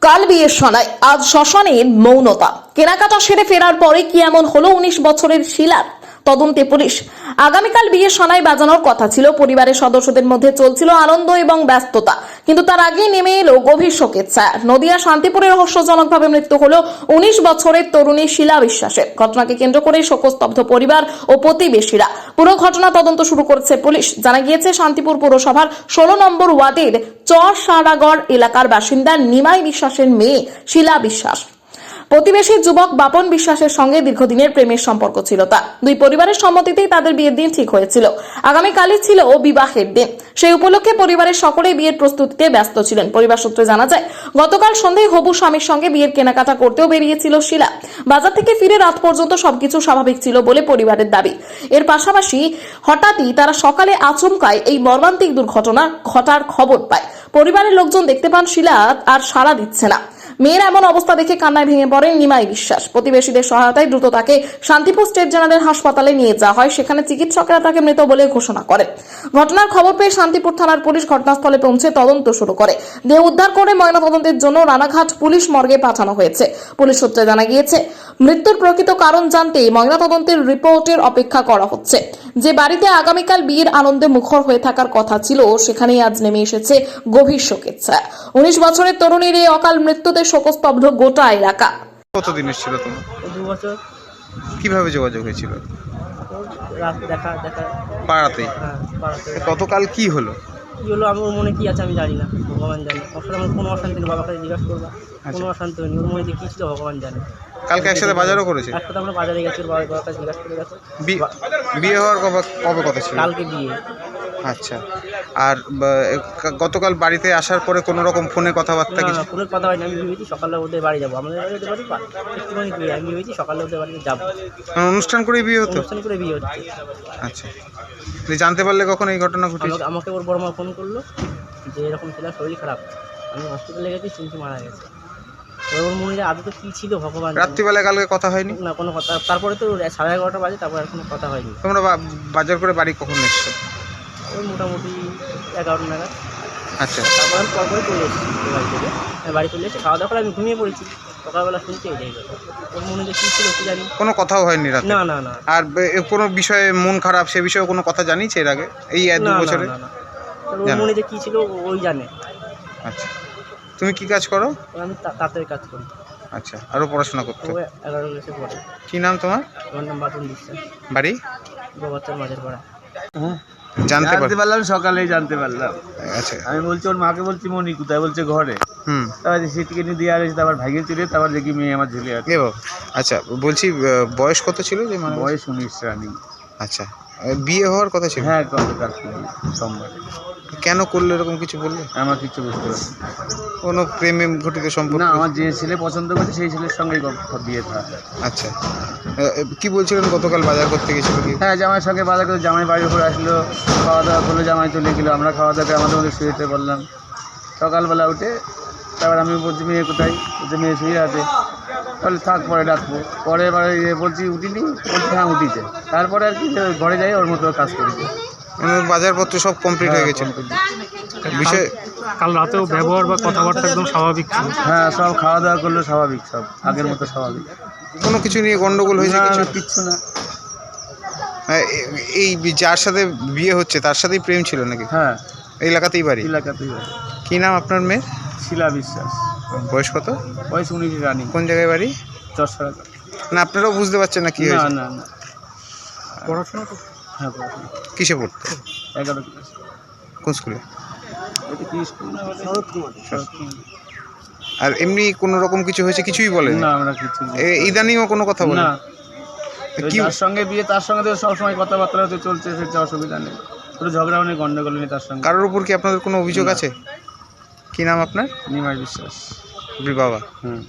কাল বিয়ের সনায় আজ শ্মশানের মৌনতা। কেনাকাটা সেরে ফেরার পরে কি এমন হলো 19 বছরের শিলার? তদন্তে পুলিশ। আগামীকাল বিয়ের সনাই বাজানোর কথা ছিল। পরিবারের সদস্যদের মধ্যে চলছিল আনন্দ এবং ব্যস্ততা, কিন্তু তার আগেই নেমে এলো গভীর শোকের ছায়া। নদিয়া শান্তিপুরে রহস্যজনকভাবে মৃত্যু হলো 19 বছরের তরুণী শিলা বিশ্বাসের। ঘটনাকে কেন্দ্র করে শোকস্তব্ধ পরিবার ও প্রতিবেশীরা। পুরো ঘটনা তদন্ত শুরু করেছে পুলিশ। জানা গিয়েছে, শান্তিপুর পৌরসভার 16 নম্বর ওয়ার্ডের চরসারাগড় এলাকার বাসিন্দা নিমাই বিশ্বাসের মেয়ে শিলা বিশ্বাস। প্রতিবেশী যুবক বাপন বিশ্বাসের সঙ্গে দীর্ঘদিনের প্রেমের সম্পর্ক ছিল তার। দুই পরিবারের সম্মতিতেই তাদের বিয়ের দিন ঠিক হয়েছিল। আগামীকালই ছিল বিবাহের দিন। সেই উপলক্ষে পরিবারের সকলেই বিয়ের প্রস্তুতিতে ব্যস্ত ছিলেন। পরিবার সূত্রে জানা যায়, গতকাল সন্ধ্যায় হবু স্বামীর সঙ্গে বিয়ের কেনাকাটা করতেও বেরিয়েছিল শিলা। বাজার থেকে ফিরে রাত পর্যন্ত সবকিছু স্বাভাবিক ছিল বলে পরিবারের দাবি। এর পাশাপাশি হঠাৎই তারা সকালে আচমকায় এই মর্মান্তিক দুর্ঘটনা ঘটার খবর পায়। পরিবারের লোকজন দেখতে পান শিলা আর সাড়া দিচ্ছে না। মেয়ের এমন অবস্থা দেখে কান্নায় ভেঙে পড়েন নিমাই বিশ্বাস। প্রতিবেশীদের সহায়তায় দ্রুত তাকে শান্তিপুর স্টেট জেনারেল হাসপাতালে নিয়ে যাওয়া হয়। সেখানে চিকিৎসকেরা তাকে মৃত বলে ঘোষণা করেন। ঘটনার খবর পেয়ে শান্তিপুর থানার পুলিশ ঘটনাস্থলে পৌঁছে তদন্ত শুরু করে। দেহ উদ্ধার করে ময়নাতদন্তের জন্য রানাঘাট পুলিশ মর্গে পাঠানো হয়েছে। পুলিশ সূত্রে জানা গিয়েছে, মৃত্যুর প্রকৃত কারণ জানতে ময়নাতদন্তের রিপোর্টের অপেক্ষা করা হচ্ছে। যে বাড়িতে আগামীকাল বিয়ের আনন্দে মুখর হয়ে থাকার কথা ছিল, সেখানেই আজ নেমে এসেছে গভীর শোকের ছায়া। 19 বছরের তরুণীর এই অকাল মৃত্যুতে শোকস্তব্ধ গোটা এলাকা। কতদিনের ছিল তোমার? 2 বছর। কিভাবে যোগাযোগ হয়েছিল? রাত দেখা পাড়াতেই। হ্যাঁ, পাড়াতে। গতকাল কি হলো? কী হলো আমার মনে কী আছে আমি জানি না, ভগবান জানে। ওর সাথে আমার কোনো অশান্তি নেই, বাবাকে জিজ্ঞাসা করবা। কোনো অশান্তি হয়নি, ওর মনে যে কী ছিল ভগবান জানে। কালকে একসাথে বাজারও করেছে? একসাথে আমরা বাজারে গেছি, ওর বাবার কাছে জিজ্ঞাসা করে গেছে। বিয়ে হওয়ার কবে কথা ছিল? কালকে বিয়ে। আচ্ছা। আর গতকাল বাড়িতে আসার পরে কোনো রকম ফোনে কথাবার্তা কিছু? না, ফোনের কথা হয়নি। আমি ভেবেছি সকালে ওদের বাড়ি যাবো, আমাদের বাড়ি ওদের বাড়ি একটুখানি বিয়ে। আমি ভেবেছি সকালে ওদের বাড়িতে যাবো। অনুষ্ঠান করে বিয়ে হতো? অনুষ্ঠান করে বিয়ে হচ্ছে। আচ্ছা। জানতে পারলে কখন এই ঘটনা ঘটেছে? আমাকে ওর বড় মা ফোন করলো যে এরকম ছিল, শরীর খারাপ। আমি হসপিটালে গেছি, শুনছি মারা গেছে। ওর মনে হয় আদৌ কি ছিল ভগবান। রাত্রিবেলায় কালকে কথা হয়নি? না, কোনো কথা। তারপরে তো 11:30 বাজে, তারপর আর কোনো কথা হয়নি। তোমরা বাজার করে বাড়ি কখন এসছো? ওই মোটামুটি 11 নাগাদ। আচ্ছা। তারপর আমি পরপরই চলে এসেছি বাড়ি থেকে। বাড়ি চলে এসে খাওয়া দাওয়া করে আমি ঘুমিয়ে পড়েছি। সকালবেলা শুনছি এই জায়গায় ওর মনে যে কী ছিল কি জানি। কোনো কথাও হয়নি রাতে? না না না। আর কোনো বিষয়ে মন খারাপ, সে বিষয়ে কোনো কথা জানিয়েছে এর আগে এই 2 বছরে? না না। ওর মনে যে কী ছিল ওই জানে। আচ্ছা। তুমি কি কাজ করো? আমি তাঁতের কাজ করি। আচ্ছা। আরও পড়াশোনা করতে? ও 11 ক্লাসে পড়ে। কি নাম তোমার? আমার নাম বাপন বিশ্বাস। বাড়ি? গোবাচ্চার মাঝের পাড়া। জানতে পারলাম সকালেই জানতে পারলাম। আচ্ছা। আমি বলছি ওর মাকে, বলছি মনি কোথায়? বলছে ঘরে। তারপর সেটিকে নিয়ে দিয়ে আসে, তারপর ভাইকে চলে, তারপর দেখি মেয়ে আমার ঝুলে আছে। আচ্ছা, বলছি বয়স কত ছিল যে মানে? বয়স 19 রানি। আচ্ছা। বিয়ে হওয়ার কথা ছিল? হ্যাঁ, গতকাল সোমবার। কেন করলো এরকম কিছু বললে? আমার কিছু বুঝতে পারছি কোনো প্রেমে ঘটিত সম্পর্ক? না, আমার যে ছেলে পছন্দ করছে সেই ছেলের সঙ্গেই বিয়ে থা। আচ্ছা। কি বলছিলেন গতকাল বাজার করতে গেছিল কি? হ্যাঁ, জামাইয়ের সঙ্গে বাজার করে জামাই বাড়ির উপরে আসলো, খাওয়া দাওয়া করলো, জামাই চলে গেলো। আমরা খাওয়া দাওয়া করে আমাদের মধ্যে শুয়েতে বললাম। সকালবেলা উঠে তারপর আমি বলছি মেয়ে কোথায়? বলছে মেয়ে শুয়ে আছে। তাহলে থাক, পরে ডাকবো। পরে এবারে বলছি উঠিনি? বলছি হ্যাঁ উঠিছে। তারপরে আর কি ঘরে যাই, ওর মতো কাজ করেছে। বাজারপত্র সব কমপ্লিট হয়ে গেছে? বিষয় কাল রাতেও ব্যবহার বা কথাবার্তা একদম স্বাভাবিক ছিল? হ্যাঁ, সব খাওয়া দাওয়া করলো স্বাভাবিক, সব আগের মতো স্বাভাবিক। কোনো কিছু নিয়ে গন্ডগোল হয়েছে? কিচ্ছু না। এই যার সাথে বিয়ে হচ্ছে তার সাথেই প্রেম ছিল নাকি? হ্যাঁ, এলাকাতেই বাড়ি? এলাকাতেই বাড়ি। কি নাম আপনার মেয়ে? শিলা বিশ্বাস। বয়স কত? বয়স 19 রানি। কোন জায়গায় বাড়ি? চরসারাগড়। না, আপনারাও বুঝতে পারছেন না কি হয়েছে? না না। পড়াশোনা তো? হ্যাঁ, পড়াশোনা। কিসে পড়তো? 11 ক্লাস। কোন স্কুলে? এটা কি স্কুল? আর এমনি কোনো রকম কিছু হয়েছে কিছুই বলেন না, আমরা কিছু ইদানিংও কোনো কথা বলেন না। কি? তার সঙ্গে বিয়ে, তার সঙ্গে তো সবসময় কথাবার্তা হতে চলছে, সেটা অসুবিধা নেই। কোনো ঝগড়াও নেই, গন্ডগোল নেই তার সঙ্গে। কারোর উপর কি আপনাদের কোনো অভিযোগ আছে? কি নাম আপনার? নিমাই বিশ্বাস। বাবা? হুম।